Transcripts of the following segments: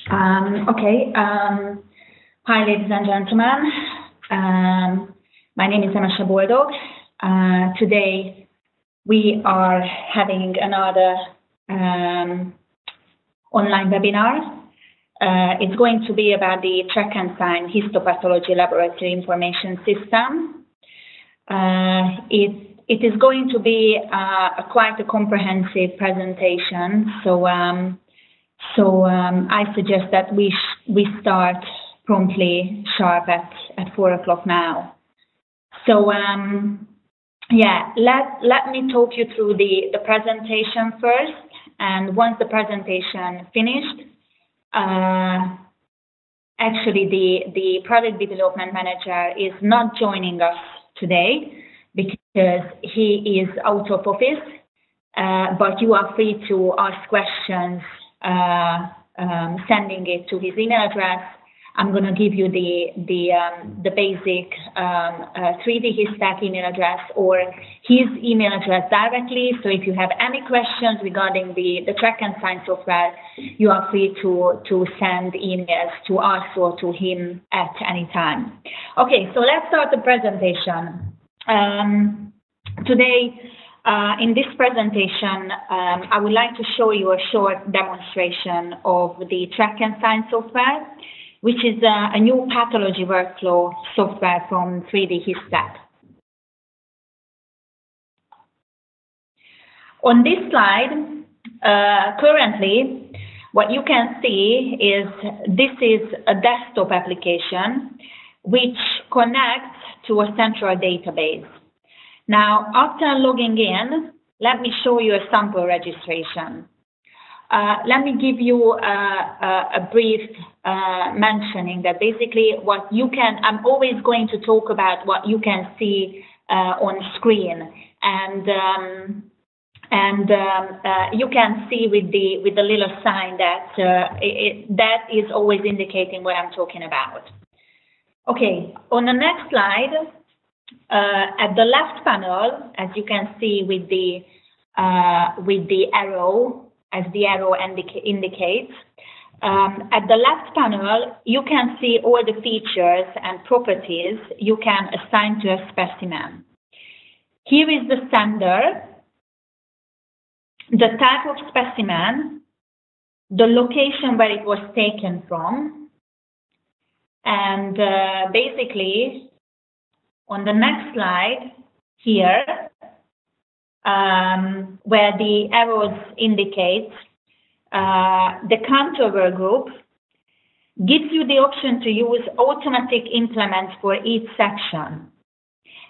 Hi, ladies and gentlemen. My name is Emese Boldog. Today we are having another online webinar. It's going to be about the track&sign histopathology laboratory information system. It is going to be quite a comprehensive presentation, so I suggest that we start promptly sharp at 4 o'clock now. So let me talk you through the presentation first, and once the presentation finished, actually the product development manager is not joining us today because he is out of office, but you are free to ask questions sending it to his email address. I'm going to give you the basic 3DHISTECH email address or his email address directly. So if you have any questions regarding the track&sign software, you are free to send emails to us or to him at any time. Okay, so let's start the presentation. Today, in this presentation, I would like to show you a short demonstration of the track&sign software, which is a new pathology workflow software from 3DHISTECH. On this slide, currently, what you can see is this is a desktop application which connects to a central database. Now, after logging in, let me show you a sample registration. Let me give you a brief mentioning that basically what you can, I'm always going to talk about what you can see on screen, and you can see with the little sign that that is always indicating what I'm talking about. Okay, on the next slide, at the left panel, as you can see with the arrow, as the arrow indicates, at the left panel, you can see all the features and properties you can assign to a specimen. Here is the sender, the type of specimen, the location where it was taken from, and basically, on the next slide here, where the arrows indicate the counter group, gives you the option to use automatic implements for each section.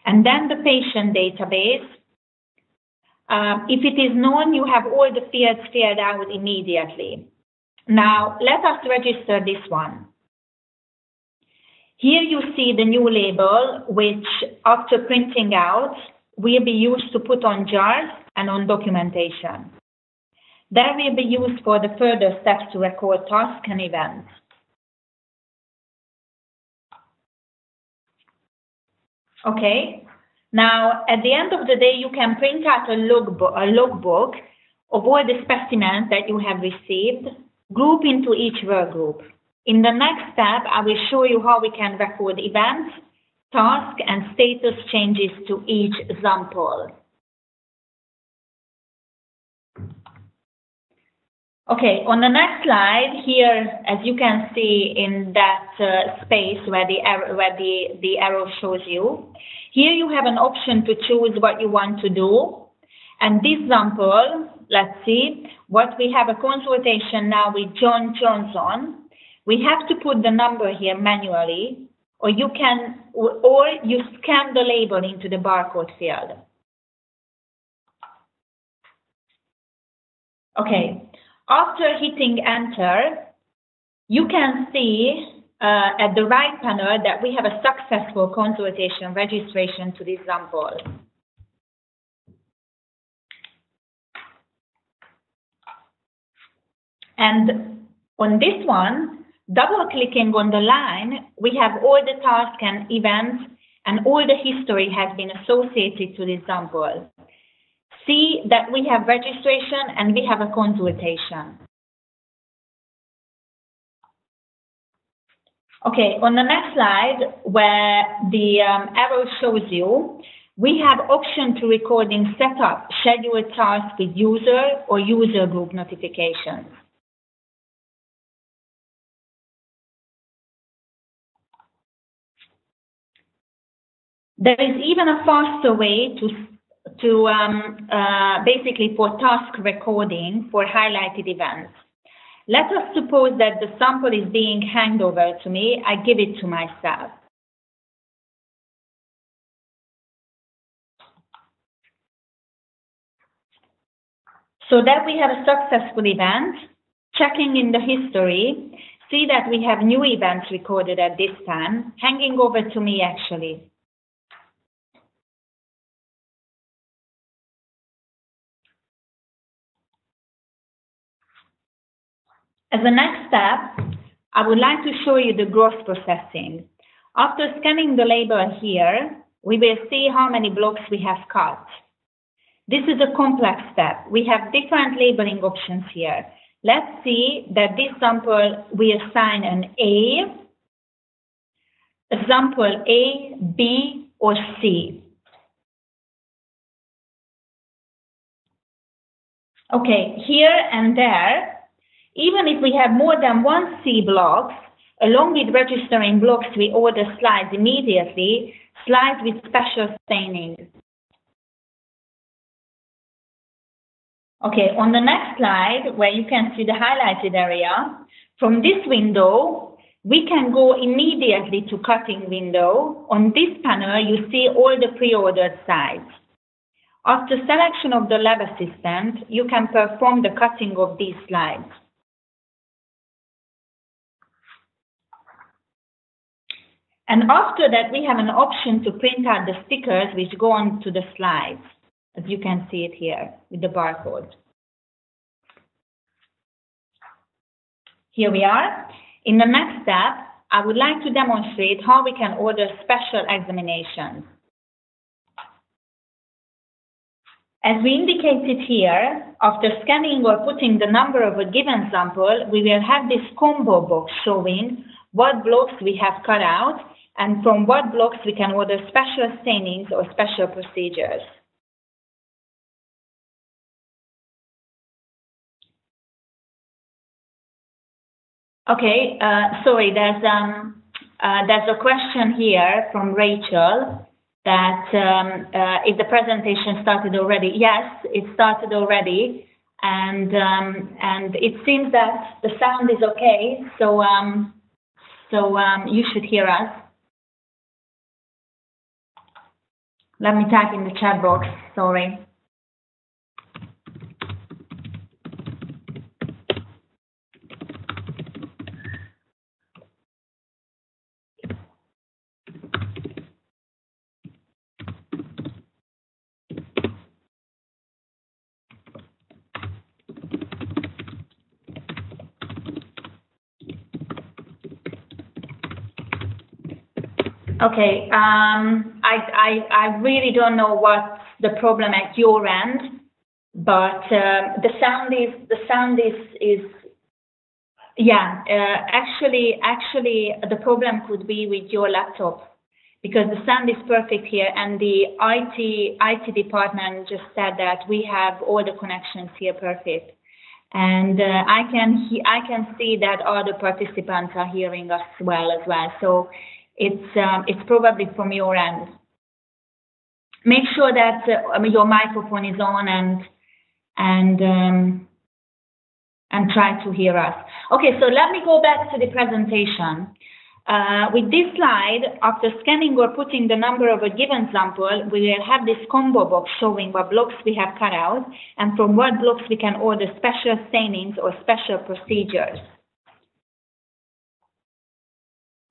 And then the patient database. If it is known, you have all the fields filled out immediately. Now, let us register this one. Here you see the new label, which after printing out, will be used to put on jars and on documentation. That will be used for the further steps to record tasks and events. Okay, now at the end of the day, you can print out a logbook of all the specimens that you have received, group into each work group. In the next step, I will show you how we can record events, tasks, and status changes to each sample. Okay, on the next slide here, as you can see in that space where the arrow shows you, here you have an option to choose what you want to do. And this example, let's see, what we have a consultation now with John Johnson. We have to put the number here manually, or you scan the label into the barcode field. Okay, after hitting enter, you can see at the right panel that we have a successful consultation registration to this sample. And on this one, double-clicking on the line, we have all the tasks and events, and all the history has been associated to this sample. See that we have registration and we have a consultation. Okay, on the next slide, where the arrow shows you, we have option to recording setup, schedule task with user or user group notifications. There is even a faster way to basically for task recording for highlighted events. Let us suppose that the sample is being handed over to me. I give it to myself. So that we have a successful event, checking in the history, see that we have new events recorded at this time, hanging over to me actually. As a next step, I would like to show you the gross processing. After scanning the label here, we will see how many blocks we have cut. This is a complex step. We have different labeling options here. Let's see that this sample we assign an A, example A, B, or C. Okay, here and there, even if we have more than one C block, along with registering blocks, we order slides immediately, slides with special staining. Okay, on the next slide, where you can see the highlighted area, from this window, we can go immediately to cutting window. On this panel, you see all the pre-ordered slides. After selection of the lab assistant, you can perform the cutting of these slides. And after that, we have an option to print out the stickers which go on to the slides, as you can see it here with the barcode. Here we are. In the next step, I would like to demonstrate how we can order special examinations. As we indicated here, after scanning or putting the number of a given sample, we will have this combo box showing what blocks we have cut out and from what blocks we can order special stainings or special procedures. Okay, sorry, there's a question here from Rachel that if the presentation started already. Yes, it started already, and it seems that the sound is okay, so you should hear us. Let me type in the chat box, sorry. Okay, I really don't know what's the problem at your end, but the sound is yeah. Actually, the problem could be with your laptop, because the sound is perfect here, and the IT department just said that we have all the connections here perfect, and I can see that other participants are hearing us well as well. So. It's probably from your end. Make sure that your microphone is on and try to hear us. Okay, so let me go back to the presentation. With this slide, after scanning or putting the number of a given sample, we will have this combo box showing what blocks we have cut out and from what blocks we can order special stainings or special procedures.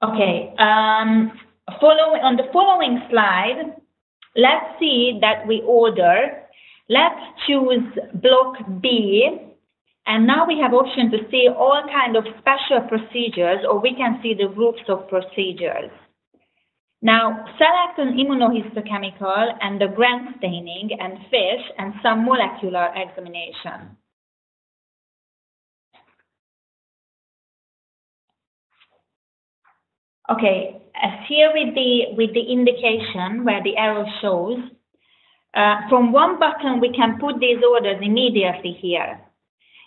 Okay, on the following slide, let's see that we order. Let's choose block B, and now we have option to see all kind of special procedures, or we can see the groups of procedures. Now, select an immunohistochemical and the Grant staining and fish and some molecular examination. Okay, as here with the indication where the arrow shows, from one button we can put these orders immediately here.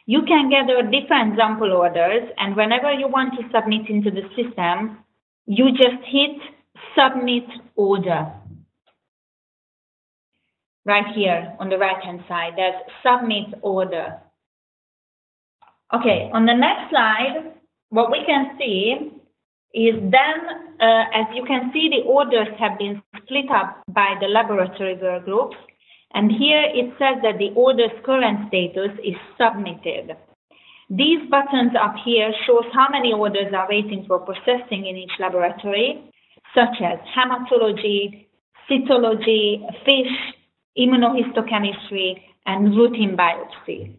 You can gather different sample orders, and whenever you want to submit into the system, you just hit Submit Order. Right here on the right-hand side, there's Submit Order. Okay, on the next slide, what we can see is then, as you can see, the orders have been split up by the laboratory work groups, and here it says that the order's current status is submitted. These buttons up here shows how many orders are waiting for processing in each laboratory, such as hematology, cytology, fish, immunohistochemistry, and routine biopsy.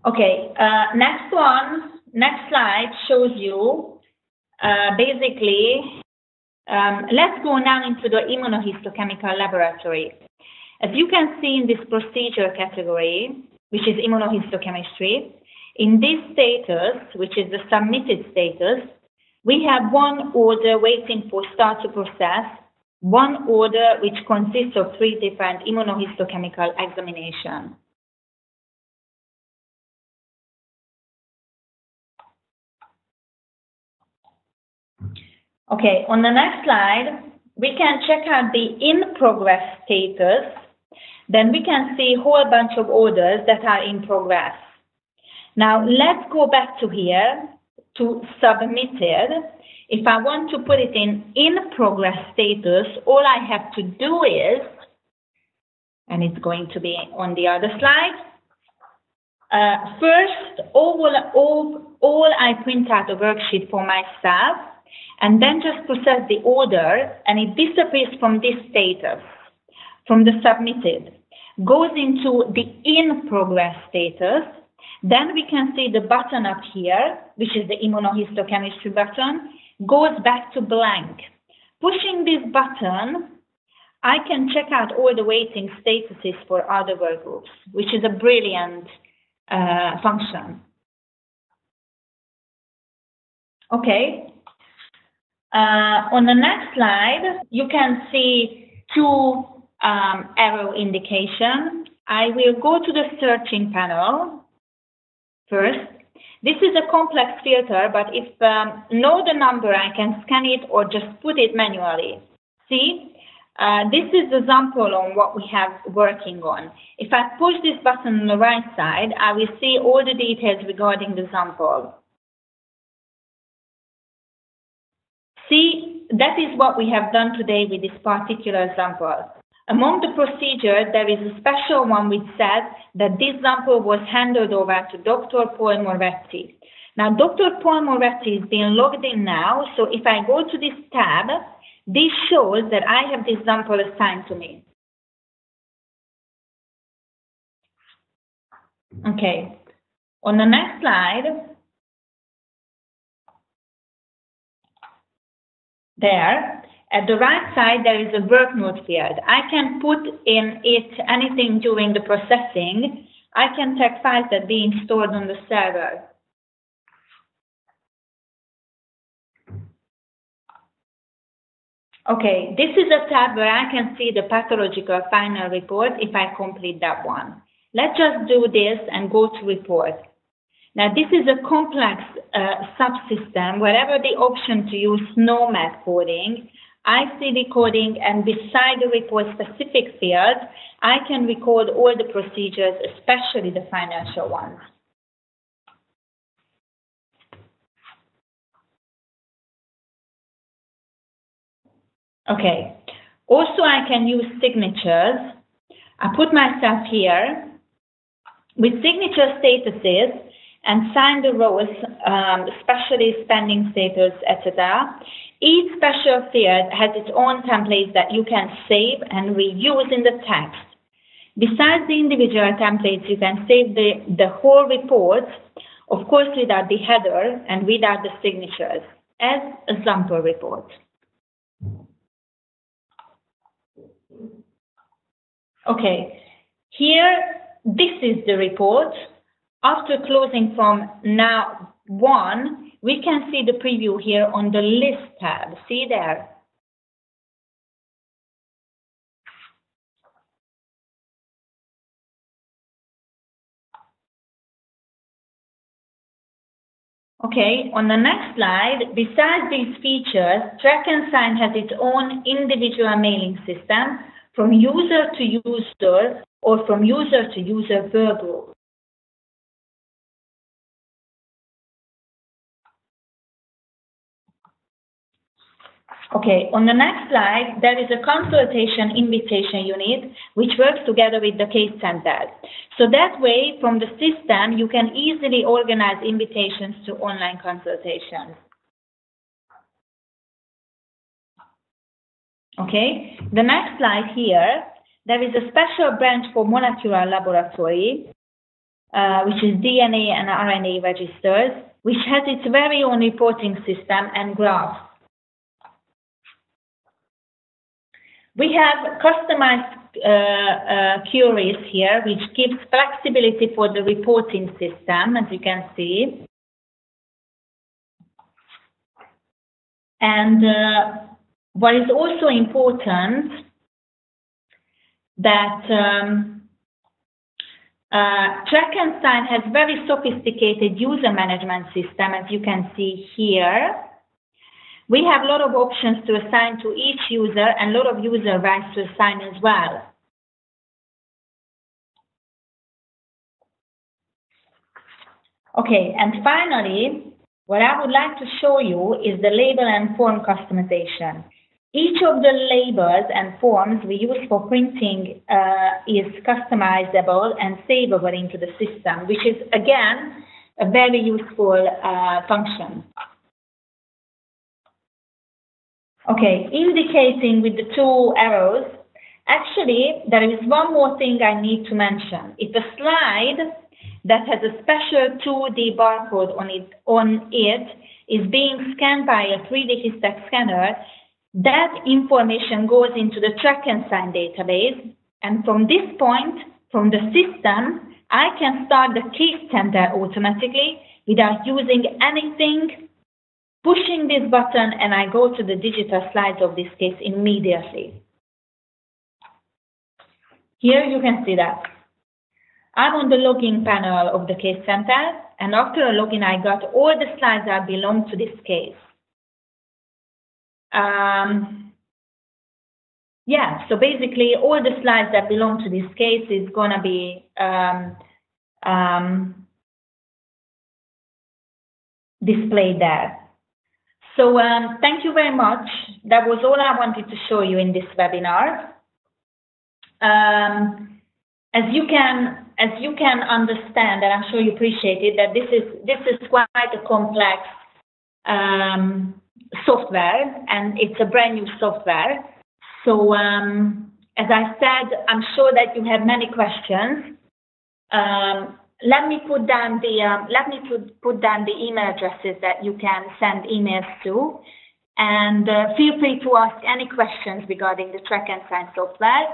Okay, next slide shows you basically, let's go now into the immunohistochemical laboratory. As you can see in this procedure category, which is immunohistochemistry, in this status, which is the submitted status, we have one order waiting for start to process, one order which consists of 3 different immunohistochemical examinations. Okay, on the next slide, we can check out the in-progress status. Then we can see a whole bunch of orders that are in progress. Now, let's go back to here, to Submitted. If I want to put it in progress status, all I have to do is, and it's going to be on the other slide, first, all I print out a worksheet for myself, and then just process the order, and it disappears from this status, from the submitted, goes into the in progress status. Then we can see the button up here, which is the immunohistochemistry button, goes back to blank. Pushing this button, I can check out all the waiting statuses for other work groups, which is a brilliant function. Okay. On the next slide, you can see 2 arrow indication. I will go to the searching panel first. This is a complex filter, but if know the number, I can scan it or just put it manually. See, this is the sample on what we have working on. If I push this button on the right side, I will see all the details regarding the sample. See, that is what we have done today with this particular sample. Among the procedures, there is a special one which says that this sample was handed over to Dr. Paul Moretti. Now, Dr. Paul Moretti is being logged in now, so if I go to this tab, this shows that I have this sample assigned to me. Okay, on the next slide, there, at the right side, there is a work note field. I can put in it anything during the processing. I can check files that are being stored on the server. Okay, this is a tab where I can see the pathological final report if I complete that one. Let's just do this and go to report. Now, this is a complex subsystem, wherever the option to use SNOMED coding, ICD coding, and beside the report specific fields, I can record all the procedures, especially the financial ones. Okay, also I can use signatures. I put myself here with signature statuses and sign the rows, especially spending status, etc. Each special field has its own template that you can save and reuse in the text. Besides the individual templates, you can save the whole report, of course without the header and without the signatures, as a sample report. Okay, here, this is the report. after closing from now 1, we can see the preview here on the list tab. See there? Okay, on the next slide, besides these features, track&sign has its own individual mailing system from user to user or from user to user per group. Okay, on the next slide, there is a consultation invitation unit which works together with the case center. So that way, from the system, you can easily organize invitations to online consultations. Okay, the next slide here, there is a special branch for molecular laboratory, which is DNA and RNA registers, which has its very own reporting system and graph. We have customized queries here, which gives flexibility for the reporting system, as you can see. And what is also important that track&sign has very sophisticated user management system, as you can see here. We have a lot of options to assign to each user and a lot of user rights to assign as well. Okay, and finally, what I would like to show you is the label and form customization. Each of the labels and forms we use for printing is customizable and savable into the system, which is, again, a very useful function. Okay, indicating with the 2 arrows, actually, there is one more thing I need to mention. It's a slide that has a special 2D barcode on it is being scanned by a 3DHISTECH scanner. That information goes into the track&sign database, and from this point, from the system, I can start the case center automatically without using anything, pushing this button, and I go to the digital slides of this case immediately. Here you can see that. I'm on the login panel of the case center, and after a login, I got all the slides that belong to this case. Yeah, so basically all the slides that belong to this case is going to be displayed there. So thank you very much. That was all I wanted to show you in this webinar. As you can understand, and I'm sure you appreciate it, that this is quite a complex software, and it's a brand new software. So as I said, I'm sure that you have many questions. Let me put down the email addresses that you can send emails to, and feel free to ask any questions regarding the track&sign software.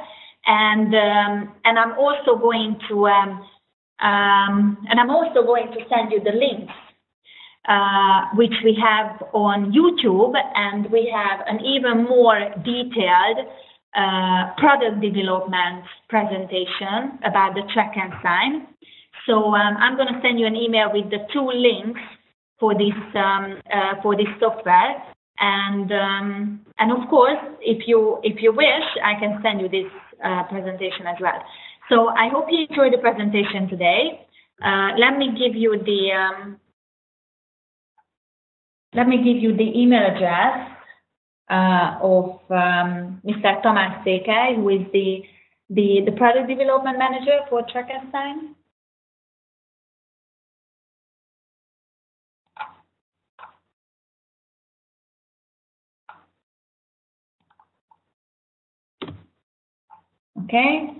And I'm also going to send you the links which we have on YouTube, and we have an even more detailed product development presentation about the track&sign. So I'm going to send you an email with the 2 links for this software, and of course, if you wish, I can send you this presentation as well. So I hope you enjoyed the presentation today. Let me give you the email address of Mr. Tamás Székely, who is the product development manager for track&sign. Okay.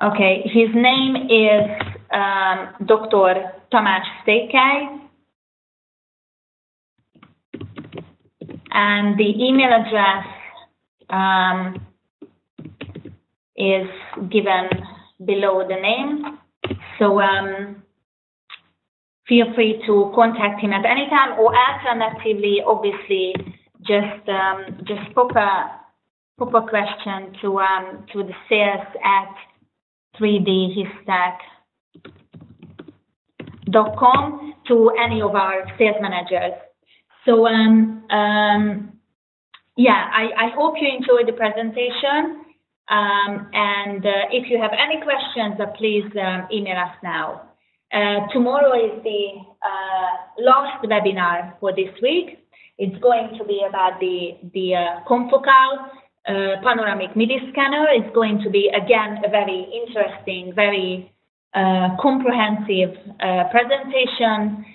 Okay, his name is Dr. Tamás Székely, and the email address is given below the name. So feel free to contact him at any time, or alternatively, obviously, just pop a question to the sales at 3DHISTECH.com to any of our sales managers. So yeah, I hope you enjoyed the presentation. And if you have any questions, please email us now. Tomorrow is the last webinar for this week. It's going to be about the confocal panoramic MIDI scanner. It's going to be, again, a very interesting, very comprehensive presentation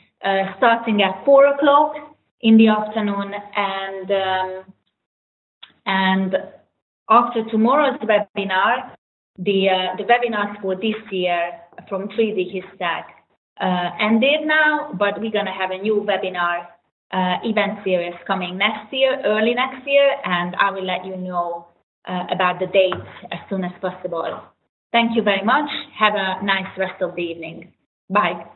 starting at 4 o'clock in the afternoon, and after tomorrow's webinar, the webinars for this year from 3DHISTECH ended now, but we're going to have a new webinar event series coming next year, early next year, and I will let you know about the dates as soon as possible. Thank you very much. Have a nice rest of the evening. Bye.